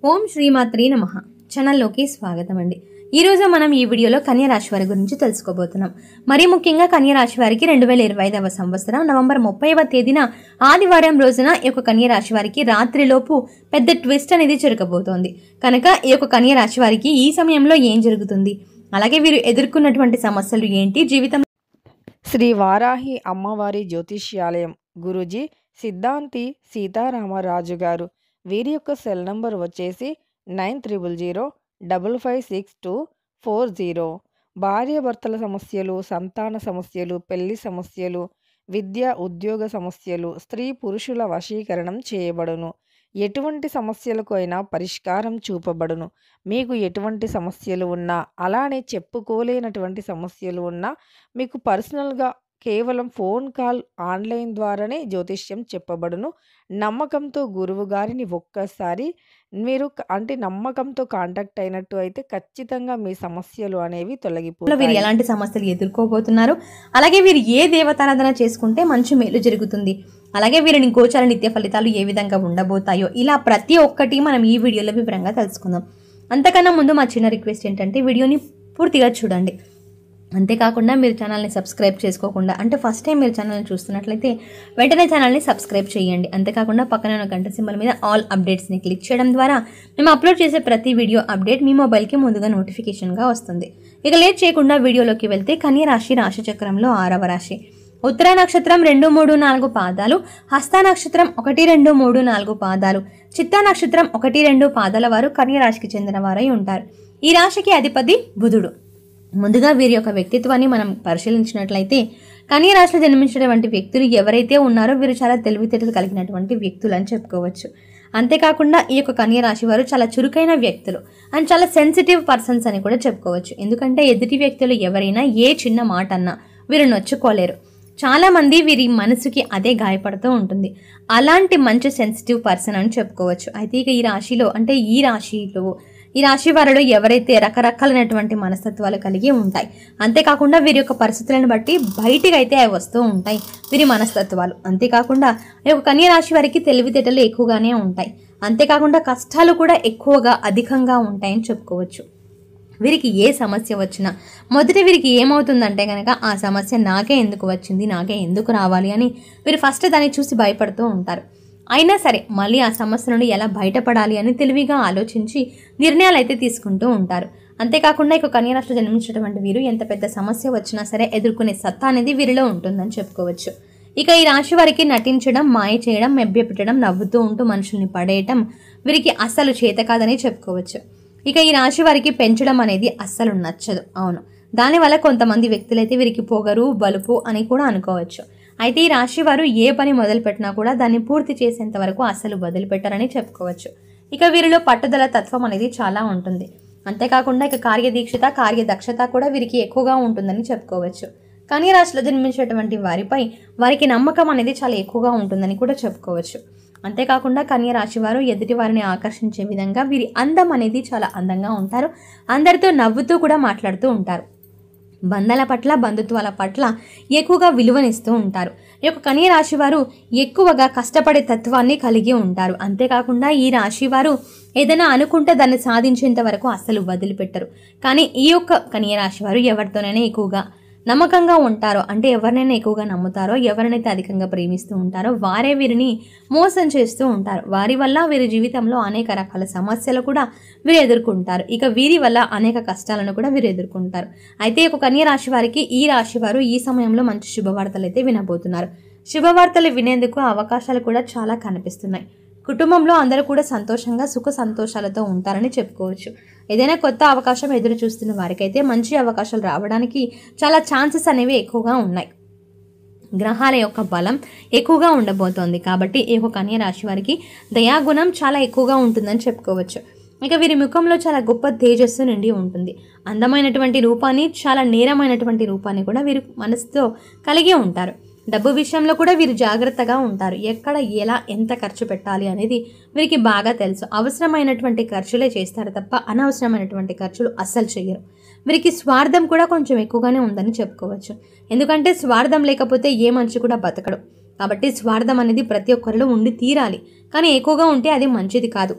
ఓం శ్రీమాత్రే నమః ఛానల్లోకి స్వాగతం అండి. ఈరోజు మనం ఈ వీడియోలో కన్యా రాశి వారి గురించి తెలుసుకోబోతున్నాం. మరీ ముఖ్యంగా కన్యా రాశి వారికి 2025వ సంవత్సరం నవంబర్ 30వ తేదీన ఆదివారం రోజున ఈ యొక్క కన్యా రాశి వారికి రాత్రిలోపు పెద్ద ట్విస్ట్ అనేది జరగబోతోంది. కనుక ఈ యొక్క కన్యా రాశి వారికి ఈ సమయంలో ఏం జరుగుతుంది, అలాగే వీరు ఎదుర్కొన్నటువంటి సమస్యలు ఏంటి, జీవితం శ్రీ వారాహి అమ్మవారి జ్యోతిష్యాలయం గురూజీ సిద్ధాంతి సీతారామరాజు గారు. వీరి యొక్క సెల్ నంబర్ వచ్చేసి 9005562440. భార్యాభర్తల సమస్యలు, సంతాన సమస్యలు, పెళ్లి సమస్యలు, విద్య ఉద్యోగ సమస్యలు, స్త్రీ పురుషుల వశీకరణం చేయబడును. ఎటువంటి సమస్యలకు అయినా పరిష్కారం చూపబడును. మీకు ఎటువంటి సమస్యలు ఉన్నా, అలానే చెప్పుకోలేనటువంటి సమస్యలు ఉన్నా మీకు పర్సనల్గా కేవలం ఫోన్ కాల్ ఆన్లైన్ ద్వారానే జ్యోతిష్యం చెప్పబడును. నమ్మకంతో గురువు గారిని ఒక్కసారి మీరు నమ్మకంతో కాంటాక్ట్ అయినట్టు అయితే ఖచ్చితంగా మీ సమస్యలు అనేవి తొలగిపోతాయి. వీరు ఎలాంటి సమస్యలు ఎదుర్కోబోతున్నారు, అలాగే వీరు ఏ దేవతారాధన చేసుకుంటే మంచి మేలు జరుగుతుంది, అలాగే వీరిని గోచార నిత్య ఫలితాలు ఏ విధంగా ఉండబోతాయో ఇలా ప్రతి ఒక్కటి మనం ఈ వీడియోలో వివరంగా తెలుసుకుందాం. అంతకన్నా ముందు మా చిన్న రిక్వెస్ట్ ఏంటంటే వీడియోని పూర్తిగా చూడండి. అంతేకాకుండా మీరు ఛానల్ని సబ్స్క్రైబ్ చేసుకోకుండా, అంటే ఫస్ట్ టైం మీరు ఛానల్ని చూస్తున్నట్లయితే వెంటనే ఛానల్ని సబ్స్క్రైబ్ చేయండి. అంతేకాకుండా పక్కన ఉన్న గంట సింబల్ మీద ఆల్ అప్డేట్స్ని క్లిక్ చేయడం ద్వారా మేము అప్లోడ్ చేసే ప్రతి వీడియో అప్డేట్ మీ మొబైల్కి ముందుగా నోటిఫికేషన్గా వస్తుంది. ఇక లేట్ చేయకుండా వీడియోలోకి వెళ్తే కన్యా రాశి రాశి చక్రంలో 6వ రాశి. ఉత్తర నక్షత్రం 2, 3, 4 పాదాలు, హస్త నక్షత్రం 1, 2, 3, 4 పాదాలు, చిత్తా నక్షత్రం 1, 2 పాదాల వారు కన్యా రాశికి చెందిన వారై ఉంటారు. ఈ రాశికి అధిపతి బుధుడు. ముందుగా వీరి యొక్క వ్యక్తిత్వాన్ని మనం పరిశీలించినట్లయితే కన్యా రాశిలో జన్మించినటువంటి వ్యక్తులు ఎవరైతే ఉన్నారో వీరు చాలా తెలివితేటలు కలిగినటువంటి వ్యక్తులు అని చెప్పుకోవచ్చు. అంతేకాకుండా ఈ యొక్క కన్యా రాశి వారు చాలా చురుకైన వ్యక్తులు అండ్ చాలా సెన్సిటివ్ పర్సన్స్ అని కూడా చెప్పుకోవచ్చు. ఎందుకంటే ఎదుటి వ్యక్తులు ఎవరైనా ఏ చిన్న మాట అన్నా వీరు నొచ్చుకోలేరు. చాలామంది వీరి మనసుకి అదే గాయపడుతూ ఉంటుంది. అలాంటి మంచి సెన్సిటివ్ పర్సన్ అని చెప్పుకోవచ్చు. అయితే ఇక ఈ రాశి వారిలో ఎవరైతే రకరకాలైనటువంటి మనస్తత్వాలు కలిగి ఉంటాయి. అంతేకాకుండా వీరి యొక్క పరిస్థితులను బట్టి బయటికి అయితే అవి వస్తూ ఉంటాయి వీరి మనస్తత్వాలు. అంతేకాకుండా ఈ యొక్క కన్యా రాశి వారికి తెలివితేటలు ఎక్కువగానే ఉంటాయి. అంతేకాకుండా కష్టాలు కూడా ఎక్కువగా అధికంగా ఉంటాయని చెప్పుకోవచ్చు. వీరికి ఏ సమస్య వచ్చినా మొదట వీరికి ఏమవుతుందంటే కనుక ఆ సమస్య నాకే ఎందుకు వచ్చింది, నాకే ఎందుకు రావాలి అని వీరు ఫస్ట్ దాన్ని చూసి భయపడుతూ ఉంటారు. అయినా సరే మళ్ళీ ఆ సమస్య నుండి ఎలా బయటపడాలి అని తెలివిగా ఆలోచించి నిర్ణయాలు అయితే తీసుకుంటూ ఉంటారు. అంతేకాకుండా ఇక కన్యా రాశిలో జన్మించినటువంటి వీరు ఎంత పెద్ద సమస్య వచ్చినా సరే ఎదుర్కొనే సత్తా అనేది వీరిలో ఉంటుందని చెప్పుకోవచ్చు. ఇక ఈ రాశి వారికి నటించడం, మాయ చేయడం, మెబ్బెపెట్టడం, నవ్వుతూ ఉంటూ మనుషుల్ని పడేయటం వీరికి అస్సలు చేత కాదని చెప్పుకోవచ్చు. ఇక ఈ రాశి వారికి పెంచడం అనేది అస్సలు నచ్చదు. అవును, దానివల్ల కొంతమంది వ్యక్తులైతే వీరికి పొగరు, బలుపు అని కూడా అనుకోవచ్చు. అయితే ఈ రాశి వారు ఏ పని మొదలుపెట్టినా కూడా దాన్ని పూర్తి చేసేంత వరకు అస్సలు వదిలిపెట్టారని చెప్పుకోవచ్చు. ఇక వీరిలో పట్టుదల తత్వం అనేది చాలా ఉంటుంది. అంతేకాకుండా ఇక కార్యదీక్షత, కార్యదక్షత కూడా వీరికి ఎక్కువగా ఉంటుందని చెప్పుకోవచ్చు. కన్యా రాశిలో జన్మించినటువంటి వారికి నమ్మకం అనేది చాలా ఎక్కువగా ఉంటుందని కూడా చెప్పుకోవచ్చు. అంతేకాకుండా కన్యా రాశి వారు ఎదుటి వారిని ఆకర్షించే విధంగా వీరి అందం అనేది చాలా అందంగా ఉంటారు. అందరితో నవ్వుతూ కూడా మాట్లాడుతూ ఉంటారు. బంధాల పట్ల, బంధుత్వాల పట్ల ఎక్కువగా విలువనిస్తూ ఉంటారు. ఈ యొక్క కన్యా రాశి వారు ఎక్కువగా కష్టపడే తత్వాన్ని కలిగి ఉంటారు. అంతేకాకుండా ఈ రాశి వారు ఏదైనా అనుకుంటే దాన్ని సాధించేంత వరకు అస్సలు వదిలిపెట్టరు. కానీ ఈ యొక్క కన్యా రాశి వారు ఎవరితోనైనా ఎక్కువగా నమ్మకంగా ఉంటారో, అంటే ఎవరినైనా ఎక్కువగా నమ్ముతారో, ఎవరినైతే అధికంగా ప్రేమిస్తూ ఉంటారో వారే వీరిని మోసం చేస్తూ ఉంటారు. వారి వల్ల వీరి జీవితంలో అనేక రకాల సమస్యలు కూడా వీరు ఎదుర్కొంటారు. ఇక వీరి వల్ల అనేక కష్టాలను కూడా వీరు ఎదుర్కొంటారు. అయితే ఒక కన్యా రాశి వారికి ఈ రాశి వారు ఈ సమయంలో మంచి శుభవార్తలు అయితే వినబోతున్నారు. శుభవార్తలు వినేందుకు అవకాశాలు కూడా చాలా కనిపిస్తున్నాయి. కుటుంబంలో అందరూ కూడా సంతోషంగా, సుఖ సంతోషాలతో ఉంటారని చెప్పుకోవచ్చు. ఏదైనా కొత్త అవకాశం ఎదురు చూస్తున్న వారికైతే మంచి అవకాశాలు రావడానికి చాలా ఛాన్సెస్ అనేవి ఎక్కువగా ఉన్నాయి. గ్రహాల యొక్క బలం ఎక్కువగా ఉండబోతోంది. కాబట్టి ఈ యొక్క కన్యా రాశి వారికి దయాగుణం చాలా ఎక్కువగా ఉంటుందని చెప్పుకోవచ్చు. ఇక వీరి ముఖంలో చాలా గొప్ప తేజస్సు నిండి ఉంటుంది. అందమైనటువంటి రూపాన్ని, చాలా నేరమైనటువంటి రూపాన్ని కూడా వీరు మనసుతో కలిగి ఉంటారు. డబ్బు విషయంలో కూడా వీరు జాగ్రత్తగా ఉంటారు. ఎక్కడ ఎలా ఎంత ఖర్చు పెట్టాలి అనేది వీరికి బాగా తెలుసు. అవసరమైనటువంటి ఖర్చులే చేస్తారు తప్ప అనవసరమైనటువంటి ఖర్చులు అస్సలు చేయరు. వీరికి స్వార్థం కూడా కొంచెం ఎక్కువగానే ఉందని చెప్పుకోవచ్చు. ఎందుకంటే స్వార్థం లేకపోతే ఏ మనిషి కూడా బతకడు. కాబట్టి స్వార్థం అనేది ప్రతి ఒక్కరిలో ఉండి తీరాలి. కానీ ఎక్కువగా ఉంటే అది మంచిది కాదు.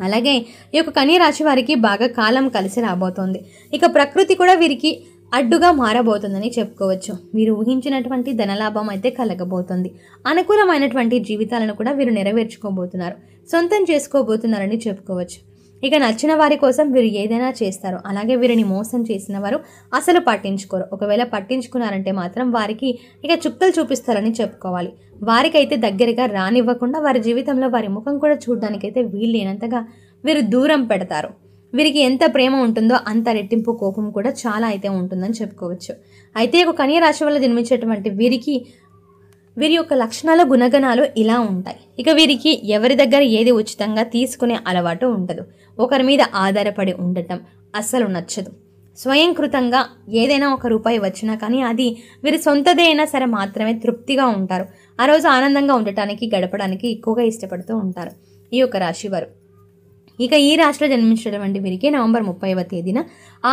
అలాగే ఈ యొక్క కన్య రాశి వారికి బాగా కాలం కలిసి రాబోతోంది. ఇక ప్రకృతి కూడా వీరికి అడ్డుగా మారబోతుందని చెప్పుకోవచ్చు. వీరు ఊహించినటువంటి ధనలాభం అయితే కలగబోతుంది. అనుకూలమైనటువంటి జీవితాలను కూడా వీరు నెరవేర్చుకోబోతున్నారు, సొంతం చేసుకోబోతున్నారని చెప్పుకోవచ్చు. ఇక నచ్చిన వారి కోసం వీరు ఏదైనా చేస్తారు. అలాగే వీరిని మోసం చేసిన వారు అసలు పట్టించుకోరు. ఒకవేళ పట్టించుకున్నారంటే మాత్రం వారికి ఇక చుక్కలు చూపిస్తారని చెప్పుకోవాలి. వారికైతే దగ్గరగా రానివ్వకుండా వారి జీవితంలో వారి ముఖం కూడా చూడడానికైతే వీల్లేనంతగా వీరు దూరం పెడతారు. వీరికి ఎంత ప్రేమ ఉంటుందో అంత రెట్టింపు కోపం కూడా చాలా అయితే ఉంటుందని చెప్పుకోవచ్చు. అయితే ఒక కన్య రాశి వల్ల జన్మించేటువంటి వీరి యొక్క లక్షణాలు గుణగణాలు ఇలా ఉంటాయి. ఇక వీరికి ఎవరి దగ్గర ఏది ఉచితంగా తీసుకునే అలవాటు ఉండదు. ఒకరి మీద ఆధారపడి ఉండటం అస్సలు నచ్చదు. స్వయంకృతంగా ఏదైనా ఒక రూపాయి వచ్చినా కానీ అది వీరి సొంతదే అయినా సరే మాత్రమే తృప్తిగా ఉంటారు. ఆ రోజు ఆనందంగా ఉండటానికి గడపడానికి ఎక్కువగా ఇష్టపడుతూ ఉంటారు ఈ యొక్క రాశివారు. ఇక ఈ రాశిలో జన్మించినటువంటి వీరికి నవంబర్ 30వ తేదీన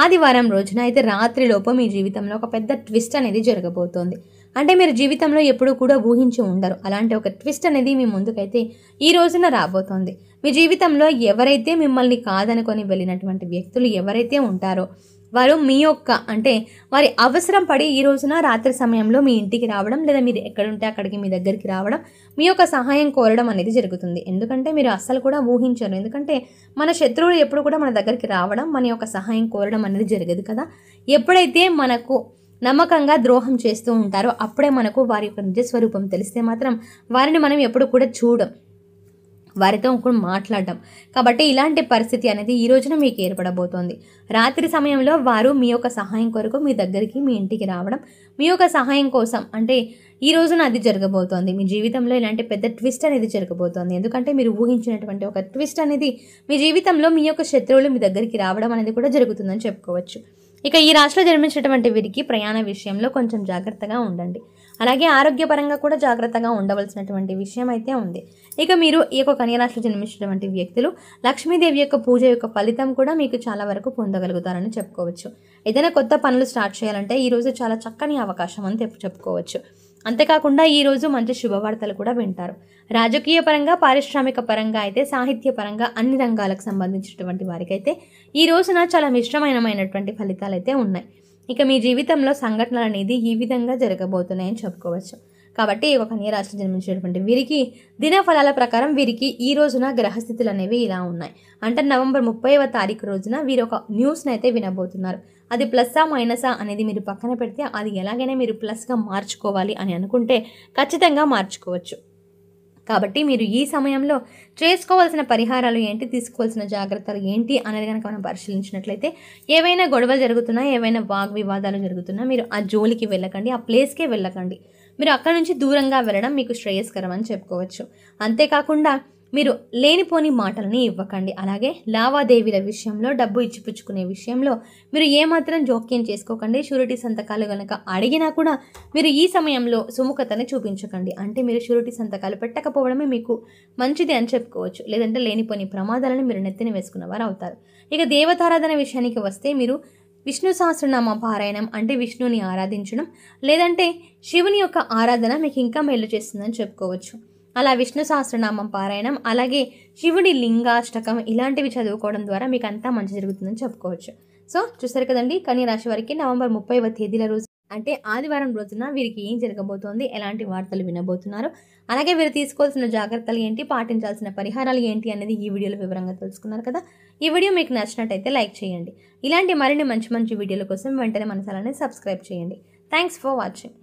ఆదివారం రోజున అయితే రాత్రిలోపు మీ జీవితంలో ఒక పెద్ద ట్విస్ట్ అనేది జరగబోతోంది. అంటే మీరు జీవితంలో ఎప్పుడూ కూడా ఊహించి ఉండరు. అలాంటి ఒక ట్విస్ట్ అనేది మీ ముందుకైతే ఈ రోజున రాబోతోంది. మీ జీవితంలో ఎవరైతే మిమ్మల్ని కాదనుకొని వెళ్ళినటువంటి వ్యక్తులు ఎవరైతే ఉంటారో వారు మీ యొక్క అంటే వారి అవసరం పడి ఈ రోజున రాత్రి సమయంలో మీ ఇంటికి రావడం, లేదా మీరు ఎక్కడుంటే అక్కడికి మీ దగ్గరికి రావడం, మీ యొక్క సహాయం కోరడం అనేది జరుగుతుంది. ఎందుకంటే మీరు అస్సలు కూడా ఊహించరు. ఎందుకంటే మన శత్రువులు ఎప్పుడు కూడా మన దగ్గరికి రావడం, మన యొక్క సహాయం కోరడం అనేది జరగదు కదా. ఎప్పుడైతే మనకు నమ్మకంగా ద్రోహం చేస్తూ ఉంటారో అప్పుడే మనకు వారి యొక్క నిజస్వరూపం తెలిస్తే మాత్రం వారిని మనం ఎప్పుడు కూడా చూడం, వారితో కూడా మాట్లాడడం. కాబట్టి ఇలాంటి పరిస్థితి అనేది ఈ రోజున మీకు ఏర్పడబోతోంది. రాత్రి సమయంలో వారు మీ యొక్క సహాయం కొరకు మీ దగ్గరికి మీ ఇంటికి రావడం, మీ యొక్క సహాయం కోసం అంటే ఈ రోజున అది జరగబోతోంది. మీ జీవితంలో ఇలాంటి పెద్ద ట్విస్ట్ అనేది జరగబోతోంది. ఎందుకంటే మీరు ఊహించినటువంటి ఒక ట్విస్ట్ అనేది మీ జీవితంలో మీ యొక్క శత్రువులు మీ దగ్గరికి రావడం అనేది కూడా జరుగుతుందని చెప్పుకోవచ్చు. ఇక ఈ రాశిలో జన్మించినటువంటి వీరికి ప్రయాణ విషయంలో కొంచెం జాగ్రత్తగా ఉండండి. అలాగే ఆరోగ్యపరంగా కూడా జాగ్రత్తగా ఉండవలసినటువంటి విషయం అయితే ఉంది. ఇక మీరు ఈ యొక్క కన్య రాశిలో జన్మించినటువంటి వ్యక్తులు లక్ష్మీదేవి యొక్క పూజ యొక్క ఫలితం కూడా మీకు చాలా వరకు పొందగలుగుతారని చెప్పుకోవచ్చు. ఏదైనా కొత్త పనులు స్టార్ట్ చేయాలంటే ఈరోజు చాలా చక్కని అవకాశం అని చెప్పుకోవచ్చు. అంతేకాకుండా ఈరోజు మంచి శుభవార్తలు కూడా వింటారు. రాజకీయ పరంగా, పారిశ్రామిక పరంగా అయితే సాహిత్య పరంగా అన్ని రంగాలకు సంబంధించినటువంటి వారికైతే ఈ రోజున చాలా మిశ్రమైనటువంటి ఫలితాలు అయితే ఉన్నాయి. ఇక మీ జీవితంలో సంఘటనలు అనేది ఈ విధంగా జరగబోతున్నాయని చెప్పుకోవచ్చు. కాబట్టి ఒక కన్య రాశిలో జన్మించినటువంటి వీరికి దినఫలాల ప్రకారం వీరికి ఈ రోజున గ్రహస్థితులు అనేవి ఇలా ఉన్నాయి. అంటే నవంబర్ 30వ తారీఖు రోజున వీరు ఒక న్యూస్ని అయితే వినబోతున్నారు. అది ప్లస్సా మైనసా అనేది మీరు పక్కన పెడితే అది ఎలాగైనా మీరు ప్లస్గా మార్చుకోవాలి అని అనుకుంటే ఖచ్చితంగా మార్చుకోవచ్చు. కాబట్టి మీరు ఈ సమయంలో చేసుకోవాల్సిన పరిహారాలు ఏంటి, తీసుకోవాల్సిన జాగ్రత్తలు ఏంటి అనేది కనుక మనం పరిశీలించినట్లయితే ఏవైనా గొడవలు జరుగుతున్నా, ఏవైనా వాగ్వివాదాలు జరుగుతున్నా మీరు ఆ జోలికి వెళ్ళకండి, ఆ ప్లేస్కే వెళ్ళకండి. మీరు అక్కడ నుంచి దూరంగా వెళ్ళడం మీకు శ్రేయస్కరం అని చెప్పుకోవచ్చు. అంతేకాకుండా మీరు లేనిపోని మాటలని ఇవ్వకండి. అలాగే లావాదేవీల విషయంలో, డబ్బు ఇచ్చిపుచ్చుకునే విషయంలో మీరు ఏమాత్రం జోక్యం చేసుకోకండి. షూరిటీ సంతకాలు కనుక అడిగినా కూడా మీరు ఈ సమయంలో సుముఖతని చూపించకండి. అంటే మీరు షూరిటీ సంతకాలు పెట్టకపోవడమే మీకు మంచిది అని చెప్పుకోవచ్చు. లేదంటే లేనిపోని ప్రమాదాలను మీరు నెత్తిన వేసుకున్నవారు అవుతారు. ఇక దేవతారాధన విషయానికి వస్తే మీరు విష్ణు సహస్రనామ పారాయణం అంటే విష్ణుని ఆరాధించడం, లేదంటే శివుని యొక్క ఆరాధన మీకు ఇంకా మేలు చేస్తుందని చెప్పుకోవచ్చు. అలా విష్ణు సహస్రనామం పారాయణం, అలాగే శివుడి లింగాష్టకం ఇలాంటివి చదువుకోవడం ద్వారా మీకు అంతా మంచి జరుగుతుందని చెప్పుకోవచ్చు. సో చూస్తారు కదండి, కన్య రాశి వారికి నవంబర్ 30వ తేదీల రోజు అంటే ఆదివారం రోజున వీరికి ఏం జరగబోతోంది, ఎలాంటి వార్తలు వినబోతున్నారు, అలాగే వీరు తీసుకోవాల్సిన జాగ్రత్తలు ఏంటి, పాటించాల్సిన పరిహారాలు ఏంటి అనేది ఈ వీడియోలో వివరంగా తెలుసుకున్నారు కదా. ఈ వీడియో మీకు నచ్చినట్టయితే లైక్ చేయండి. ఇలాంటి మరిన్ని మంచి మంచి వీడియోల కోసం వెంటనే మన ఛానల్ని సబ్స్క్రైబ్ చేయండి. Thanks for watching.